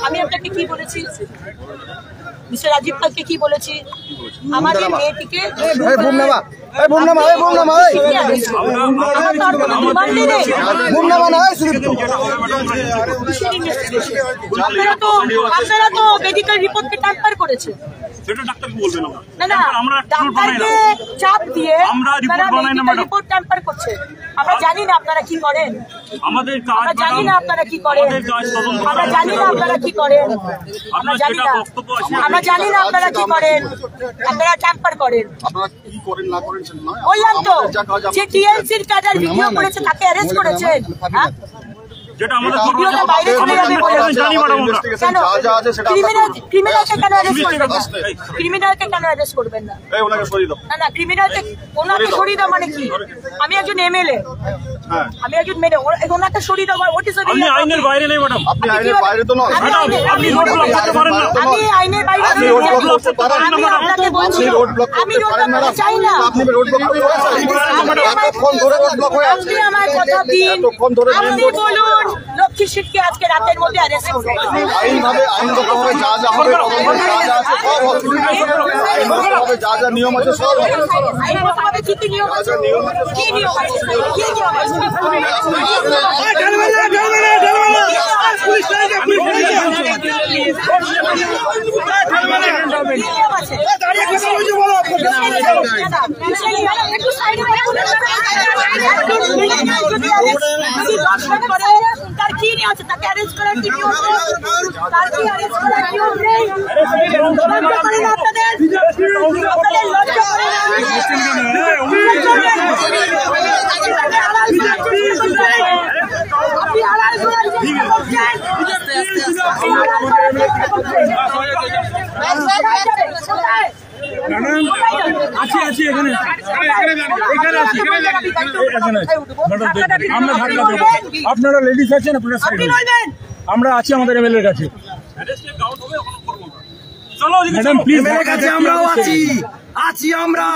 আমি আপনাকে কি বলেছি, মিস্টার রাজীব পালকে কি বলেছি, আমাদের মেয়েটিকে আপনারা তো মেডিকেল রিপোর্টকে ট্যাম্পার করেছে, ডাক্তারকে চাপ দিয়ে রিপোর্ট ট্যাম্পার করছে। আমরা জানি না আপনারা কি করেন, আমরা জানি না আপনারা কি করেন, আমরা জানি না আপনারা কি করেন, আমরা জানি না, আমরা জানি না আপনারা কি করেন, আপনারা ট্যাম্পার করেন। বললাম তো যে টিএমসির ক্যাডার ভিডিও করেছে তাকে অ্যারেস্ট করেছেন, ভিডিওটা বাইরে চলে যাবে বলে ক্রিমিনালকে কেন অ্যারেস্ট করবেন না, ক্রিমিনালকে কেন অ্যারেস্ট করবেন না, না না ক্রিমিনালকে ওনাকে সরিয়ে দাও মানে কি, আমি একজন এমএলএ, আমি একজন মেয়ে, ওনাকে সরিয়ে দাও, ওট ইজ আপনি আইনের বাইরে নেই ম্যাডাম, আপনি আইনের বাইরে তো নয়, আপনি রোড ব্লক করতে পারেন না, আমি আইনের বাইরে আপনি রোড ব্লক করতে পারেন না, আমি আপনাকে বলছি আমি রোড ব্লক করতে চাই না, আপনি রোড ব্লক করতে পারেন, কতক্ষণ ধরে রোড ব্লক হয়ে আছে, আপনি আমার কথা দিন, আপনি বলুন লক্ষ্মী সিটকে আজকে রাতের মধ্যে অ্যারেস্ট করবেন, আইনভাবে আইনগতভাবে যা যা হবে, যা যা নিয়ম আছে সব আইনগতভাবে কি কি নিয়ম আছে, কি নিয়ম আছে, কি নিয়ম আছে, তার কি নিয়ে আছে, তাকে অ্যারেস্ট করার কি নিয়ম নেই, তার কি অ্যারেস্ট করার নিয়ম নেই, আপনাদের লজ্জা করে না, আপনারা লেডিস আছেন, আপনারা আমরা আছি আমাদের এমএলএর কাছে, ম্যাডাম প্লিজ কাছে আমরাও আছি আমরা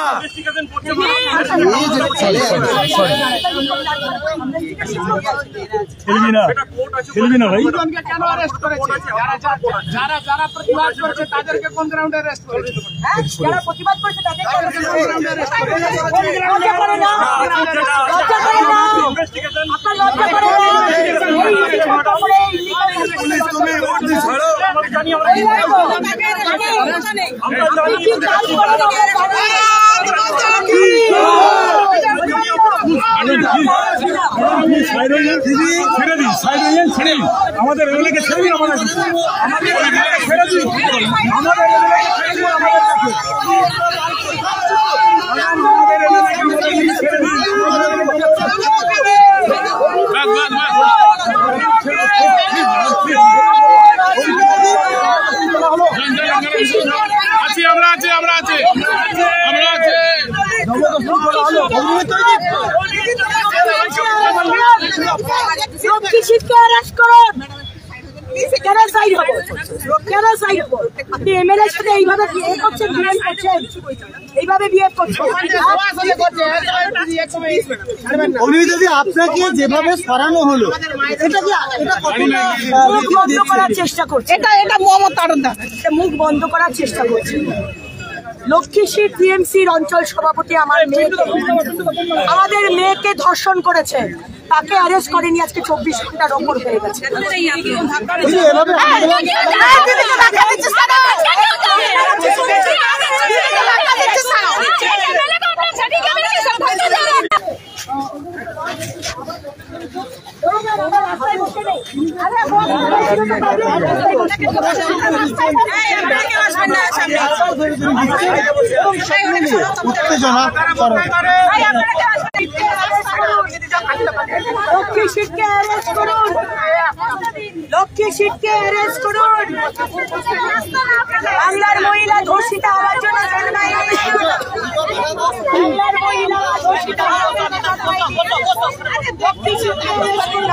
খেলবি না ভাই, কেন অ্যারেস্ট করেছে, যারা প্রতিবাদ করেছে তাদেরকে কোন গ্রাউন্ডে অ্যারেস্ট করেছে, যারা প্রতিবাদ করেছে তাদেরকে কোন গ্রাউন্ডে অ্যারেস্ট করেছে, লজ্জা করে না, লজ্জা করে না, আপনার লজ্জা করে না, পুলিশ তুমি ওঠ দি ছাড়ো, আপনি কি কাজ করেন, আমাদের এলাকাকে ছেড়ে দিন, আমাদের ছেড়ে দিন, লক্ষ্মী সিটকে অ্যারেস্ট করুন, কেন সাইড হবো, কেন সাইড হবো, আপনি এমএলএর সাথে এইভাবে বিহেভ করছেন, এইভাবে বিহেভ করছেন, উনি যদি আপনাকে যেভাবে সরানো হলো এটা কি এটা কতটা মুখ বন্ধ করার চেষ্টা করছে, এটা মুখ বন্ধ করার চেষ্টা করছে। লক্ষ্মী সিট টিএমসির অঞ্চল সভাপতি আমাদের মেয়েকে ধর্ষণ করেছে, তাকে অ্যারেস্ট করেনি, আজকে 24 ঘন্টার ওপর হয়ে গেছে। লক্ষ্মী সিটকে অ্যারেস্ট করুন, লক্ষ্মী সিটকে অ্যারেস্ট করুন, বাংলার মহিলা ধর্ষিতা হওয়ার জন্য জন্মায়নি, বাংলার মহিলা ধর্ষিতা হওয়ার জন্য জন্মায়নি, লক্ষ্মী সিটকে অ্যারেস্ট করুন।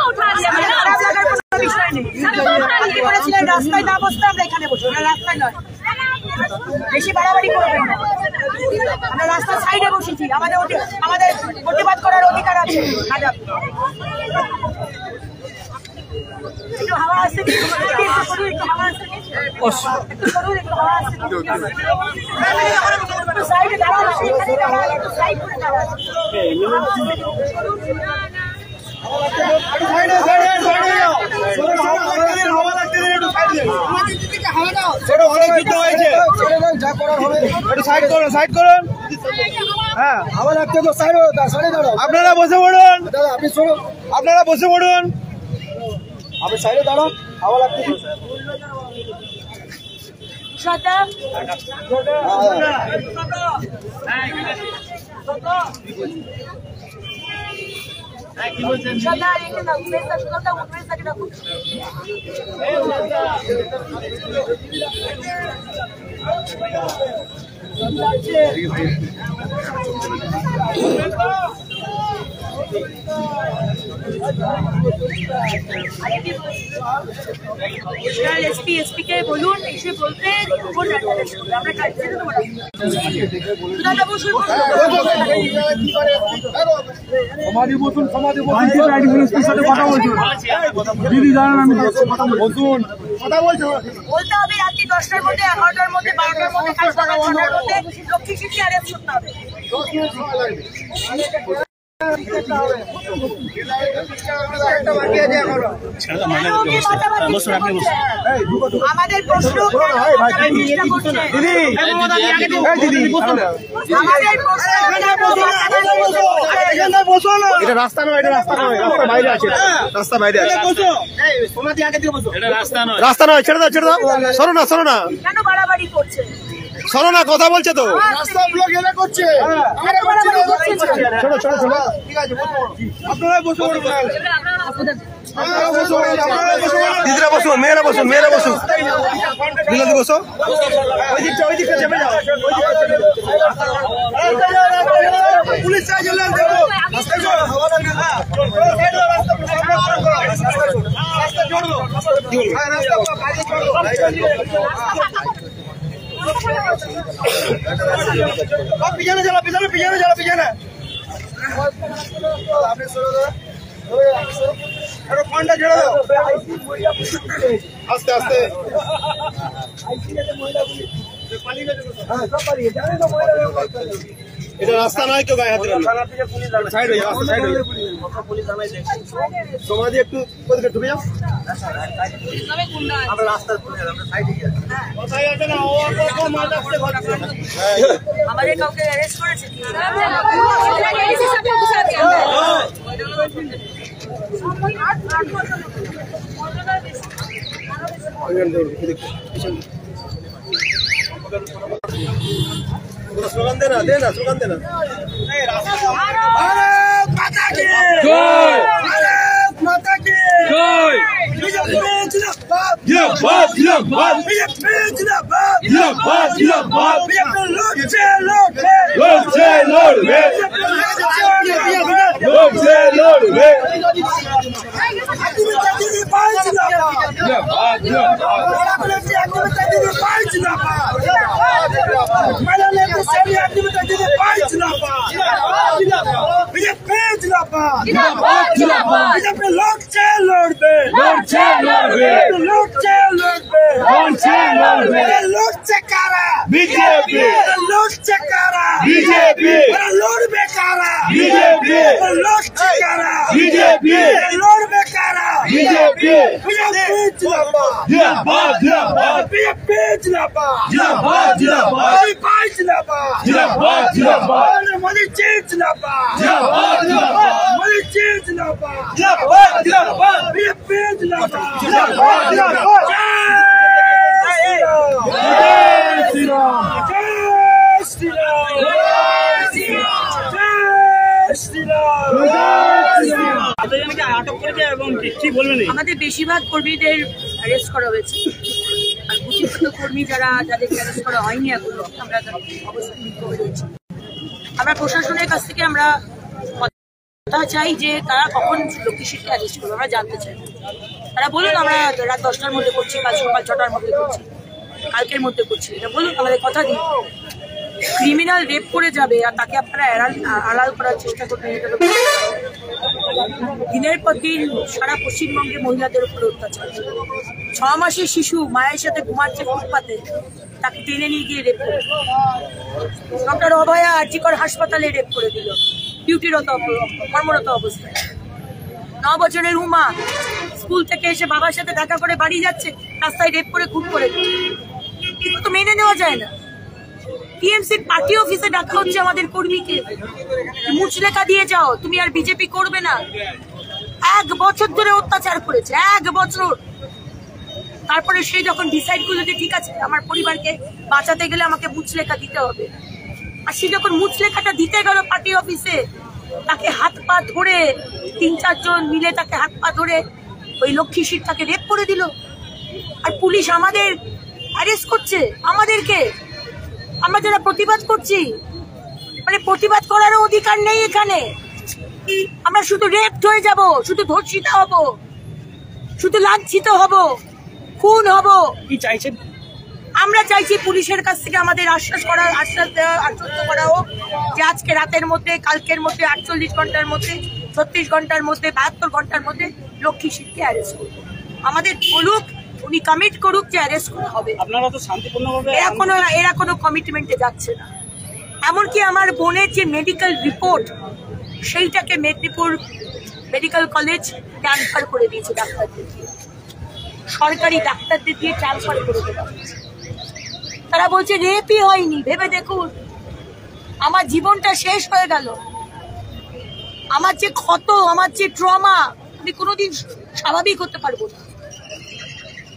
उठा लिया বিষয় নেই। আপনি বলেছিলেন রাস্তায় না বসতে, আমরা এখানে বসবো, আমরা রাস্তায় নয়। বেশি বাড়াবাড়ি করবেন না, আমরা রাস্তার সাইডে বসেছি, আমাদের প্রতিবাদ করার অধিকার আছে। একটু হাওয়া আসছে, একটু হাওয়া আসছে, একটু সাইডে দাঁড়ান, এখানে দাঁড়ান, একটু সাইড করে দাঁড়ান। আপনারা বসে পড়ুন, আপনারা বসে পড়ুন, আপনি সাইডে দাঁড়ান, হাওয়া লাগতে এসপি কে বলুন এসে বলতে সমাধি বসুন, সমাধি দিদি জানেন আমি বসুন, কথা বলছো বলতে হবে রাত্রি 10টার মধ্যে, 11টার মধ্যে, 12টার মধ্যে, কাল সকাল 6টার মধ্যে লক্ষ্মী শিশু অ্যারেস্ট করতে হবে। আমাদের প্রশ্ন এটা রাস্তা নয়, এটা রাস্তা নয়, রাস্তা বাইরে আছে, রাস্তা বাইরে আছে, রাস্তা নয়, ছেড়ে দাও, ছেড়ে দাও, সরো না, সরো না, কেন বাড়াবাড়ি করছে? সরো না, কথা বলছে তো, রাস্তা ব্লক এলা করছে, ছোট ছোট ছোট, ঠিক আছে আপনারা বসে পড়ুন, দিদিরা বসুন, মেয়েরা বসুন, মেয়েরা বসুন, দিদি বসো, ওই দিকটা, ওই দিকটা চেপে যাও, পুলিশ চাইছে, রাস্তায় চলো, হাওয়া লাগবে না, রাস্তা জোড়ো, পিছনে চলো, পিছনে, পিছনে চলো, পিছনে আপনি সরো দাদা, ফোনটা ছেড়ে দাও, আস্তে আস্তে, এটা রাস্তা নয় তো, গায়ে হাতে সাইড হয়ে যাও, সাইড হয়ে যাও, সমাধি একটু ওদিকে ঢুকে যাও, আমরা রাস্তার কোথায় আছে না, ও মাথা করে ঘটছে, আমাদের কাউকে অ্যারেস্ট করেছে? স্লোগান দে না, দে না, স্লোগান দে না, भारत माता की जय, भारत माता की जय, बीजेपी जिंदाबाद, जिंदाबाद, जिंदाबाद, बीजेपी जिंदाबाद, जिंदाबाद, जिंदाबाद, बीजेपी लौटे, लौटे, लौटे, लौटे, लौटे, लौटे, एक्टिविटी दीदी भाई जिंदाबाद, जिंदाबाद, जिंदाबाद, बड़ा कलेक्टर एक्टिविटी दीदी भाई जिंदाबाद, मैडम ने सेमी एक्टिविटी दीदी भाई जिंदाबाद, बीजेपी जिंदाबाद, जिंदाबाद, जिंदाबाद, बीजेपी लौटे, लौटे, लौटे, लौटे, लौटे, लौटे, लौटे, लौटे, लौटे कारा बीजेपी, लौटे कारा बीजेपी, लौट बेकारा बीजेपी, लौटे कारा बीजेपी, लौट बेकारा बीजेपी, बीजेपी जिंदाबाद, जिंदाबाद, जिंदाबाद, बीजेपी जिंदाबाद, जिंदाबाद, जिंदाबाद, भाई जिंदाबाद, जिंदाबाद, जिंदाबाद, मोदी जी जिंदाबाद, जिंदाबाद, जिंदाबाद, मोदी जी जिंदाबाद, जिंदाबाद, जिंदाबाद, बीजेपी जिंदाबाद, जिंदाबाद, जिंदाबाद, जय श्री राम, जय श्री राम, जय श्री राम, जय श्री राम, जय श्री राम। আমাদের বেশিরভাগ কর্মীদের অ্যারেস্ট করা হয়েছে, আর কিছু কর্মী যাদেরকে অ্যারেস্ট করা হয়নি এখনো, আমরা অবশ্যই আমরা প্রশাসনের কাছ থেকে আমরা কথা কথা চাই যে তারা কখন লক্ষ্মীশিরকে অ্যারেস্ট করবে, আমরা জানতে চাই। তারা বলুন আমরা রাত 10টার মধ্যে করছি, কাল সকাল 6টার মধ্যে করছি, কালকের মধ্যে করছি, এটা বলুন, আমাদের কথা দিন। ক্রিমিনাল রেপ করে যাবে আর তাকে আপনারা আড়াল করার চেষ্টা করবেন, এটা তো দিনের পর দিন সারা পশ্চিমবঙ্গে মহিলাদের উপরে অত্যাচার। 6 মাসের শিশু মায়ের সাথে ঘুমাচ্ছে ফুটপাতে, তাকে টেনে নিয়ে গিয়ে রেপ করে। ডক্টর অভয়া আরজিকর হাসপাতালে রেপ করে দিল ডিউটিরত কর্মরত অবস্থায়। 9 বছরের উমা স্কুল থেকে এসে বাবার সাথে দেখা করে বাড়ি যাচ্ছে, রাস্তায় রেপ করে খুন করে দিল। কিন্তু তো মেনে নেওয়া যায় না। টিএমসির পার্টি অফিসে ডাকা হচ্ছে আমাদের কর্মীকে, মুচলেখা দিয়ে যাও, তুমি আর বিজেপি করবে না। 1 বছর ধরে অত্যাচার করেছে, 1 বছর। তারপরে সে যখন ডিসাইড করলো যে ঠিক আছে আমার পরিবারকে বাঁচাতে গেলে আমাকে মুচলেখা দিতে হবে, আর সে যখন মুচলেখাটা দিতে গেল পার্টি অফিসে, তাকে হাত পা ধরে 3-4 জন মিলে তাকে হাত পা ধরে ওই লক্ষ্মীশির তাকে রেপ করে দিল। আর পুলিশ আমাদের অ্যারেস্ট করছে, আমাদেরকে, আমরা যারা প্রতিবাদ করছি, মানে প্রতিবাদ করারও অধিকার নেই এখানে। আমরা শুধু রেপড হয়ে যাব, শুধু ধর্ষিত হব, শুধু লাঞ্ছিত হব, খুন হব। কি চাইছেন? আমরা চাইছি পুলিশের কাছ থেকে আমাদের আশ্বাস দেওয়া, আশ্বস্ত করা হোক যে আজকে রাতের মধ্যে, কালকের মধ্যে, 48 ঘন্টার মধ্যে, 36 ঘন্টার মধ্যে, 72 ঘন্টার মধ্যে লক্ষ্মীশিরকে অ্যারেস্ট করবে। আমাদের বলুক, উনি কমিট করুক যে অ্যারেস্ট করা হবে। আপনারা তো শান্তিপূর্ণভাবে, এরা কোনো কমিটমেন্টে যাচ্ছে না। এমনকি আমার বোনের যে মেডিকেল রিপোর্ট, সেইটাকে মেদিনীপুর মেডিকেল কলেজ ট্রান্সফার করে দিয়েছে ডাক্তারদের দিয়ে, সরকারি ডাক্তারদের দিয়ে ট্রান্সফার করে দেওয়া। তারা বলছে রেপই হয়নি। ভেবে দেখুন, আমার জীবনটা শেষ হয়ে গেল, আমার যে ক্ষত, আমার যে ট্রমা, আমি কোনোদিন স্বাভাবিক হতে পারবো না।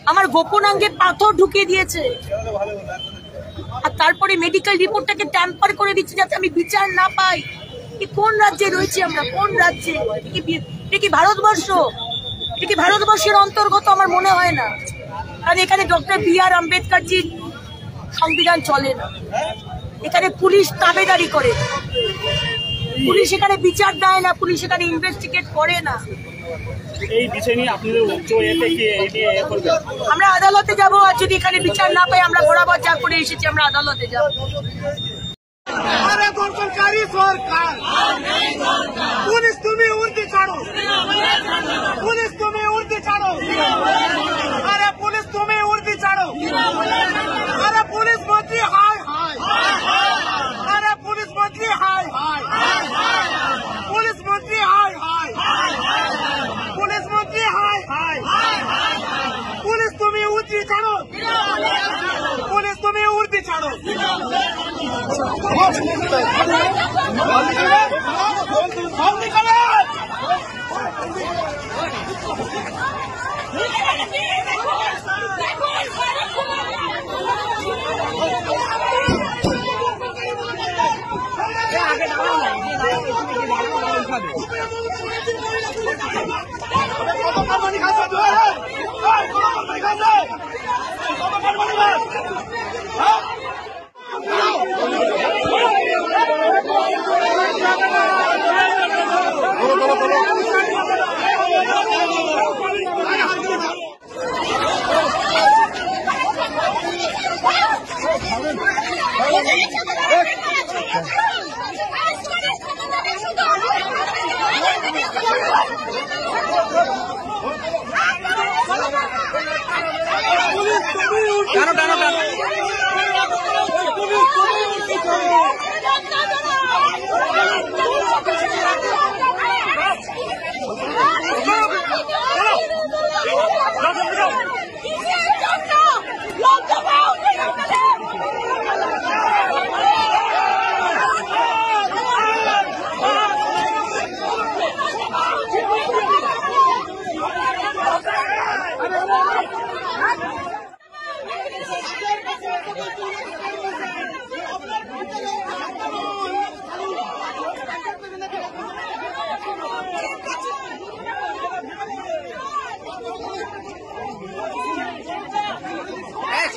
আমার গোপনাঙ্গে পাথর ঢুকিয়ে দিয়েছে, আর তারপরে মেডিকেল রিপোর্টটাকে ট্যাম্পার করে দিচ্ছে যাতে আমি বিচার না পাই। কোন রাজ্যে রয়েছি আমরা? কোন রাজ্যে? এটা কি ভারতবর্ষ? এটা কি ভারতবর্ষের অন্তর্গত? আমার মনে হয় না। কারণ এখানে ডক্টর বি.আর. আম্বেদকরজির সংবিধান চলে না। এখানে পুলিশ তাবেদারি করে, পুলিশ এখানে বিচার দেয় না, পুলিশ এখানে ইনভেস্টিগেট করে না। এই বিষয় নিয়ে আপনাদের আমরা আদালতে যাব, আর যদি এখানে বিচার না পাই, আমরা বরাবর যা করে এসেছি, আমরা আদালতে যাব। अरे दर्शनकारी सरकार पुलिस तुम्हें उर्दी चाड़ो, पुलिस तुम्हें उर्दी चाड़ो, अरे पुलिस तुम्हें उर्दी चाड़ो, अरे पुलिस मंत्री हाय हाय, अरे पुलिस मंत्री हाय हाय, पुलिस मंत्री हाय हाय, पुलिस मंत्री हाय हाय, पुलिस तुम्हें उर्दी चाड़ो, पुलिस तुम्हें उर्दी चाड़ो।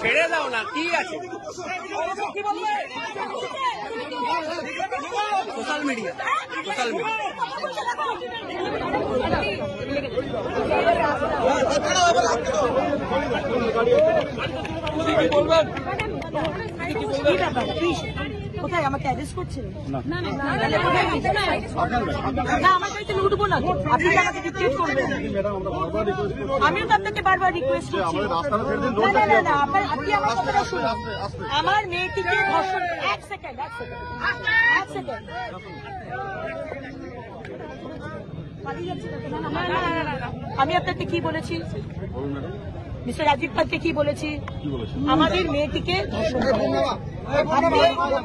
ছেড়ে দাও না, কি আছে সোশ্যাল মিডিয়া কোথায় আমাকে অ্যারেস্ট করছেন? না আমার গাড়িতে উঠবো না, আপনি কি আমাকে ডিক্টেট করবেন? আমিও তো আপনাকে বারবার রিকোয়েস্ট করছি। না আপনি আমার কথাটা শুনুন। আমার মেয়েটিকে ধর্ষণ, এক সেকেন্ড আমি আপনাকে কি বলেছি? মিস্টার রাজীব পালকে কি বলেছি? আমাদের মেয়েটিকে ধর্ষণ করে। আপনি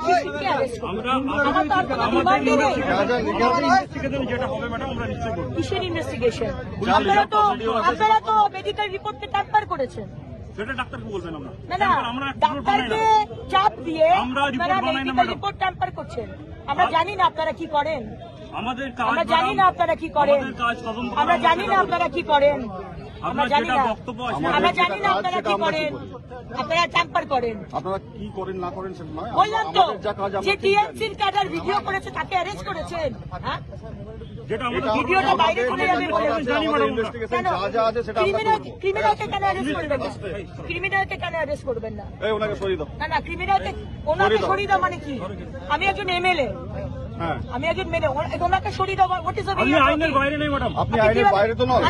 শিশুকে arrest করুন। আমার তো আর কোনো ডিমান্ডই নেই। কিসের ইনভেস্টিগেশন? আপনারা তো মেডিকেল রিপোর্টকে ট্যাম্পার করেছেন। সেটা ডাক্তারকে বলবেন আমরা। না ডাক্তারকে চাপ দিয়ে আপনারা মেডিকেল রিপোর্ট ট্যাম্পার করছেন। আমরা জানি না আপনারা কি করেন। আমরা জানি না আপনারা কি করেন। আমরা জানি না আপনারা কি করেন। আমরা জানি না আপনারা কি করেন। আপনারা ট্যাম্পার করেন। আপনারা কি করেন না করেন সেটা নয়। বললাম তো যে টিএমসির ক্যাডার ভিডিও করেছে তাকে অ্যারেস্ট করেছেন। হ্যাঁ ভিডিওটা বাইরে চলে যাবে বলে ক্রিমিনালকে কেন অ্যারেস্ট করবেন না? ক্রিমিনালকে কেন অ্যারেস্ট করবেন না? ওনাকে সরিয়ে দাও। না ক্রিমিনালকে ওনাকে সরিয়ে দাও মানে কি? আমি একজন এমএলএ, আমি একজন মেয়ে, ওনাকে সরিয়ে দাও। হোয়াট ইজ আপনি আইনের বাইরে নেই ম্যাডাম। আপনি আইনের বাইরে তো নয়।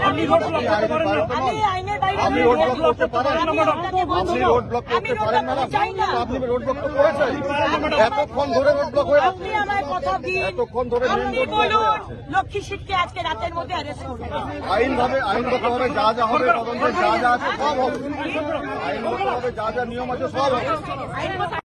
আপনি রোড ব্লক করতে পারেন না। আমি আইনের বাইরে আপনি রোড ব্লক করতে পারেন না ম্যাডাম। আপনি রোড ব্লক আমি করতে পারেন না। চাই না। আপনি রোড ব্লক তো করেছেন। এতক্ষণ ধরে রোড ব্লক হয়ে আপনি আমার কথা দিন। এতক্ষণ ধরে আপনি বলুন লক্ষ্মী সিটকে আজকে রাতের মধ্যে অ্যারেস্ট করবেন। আইনগতভাবে যা যা হবে, তদন্তে যা যা আছে সব হবে। আইনগতভাবে যা যা নিয়ম আছে সব হবে।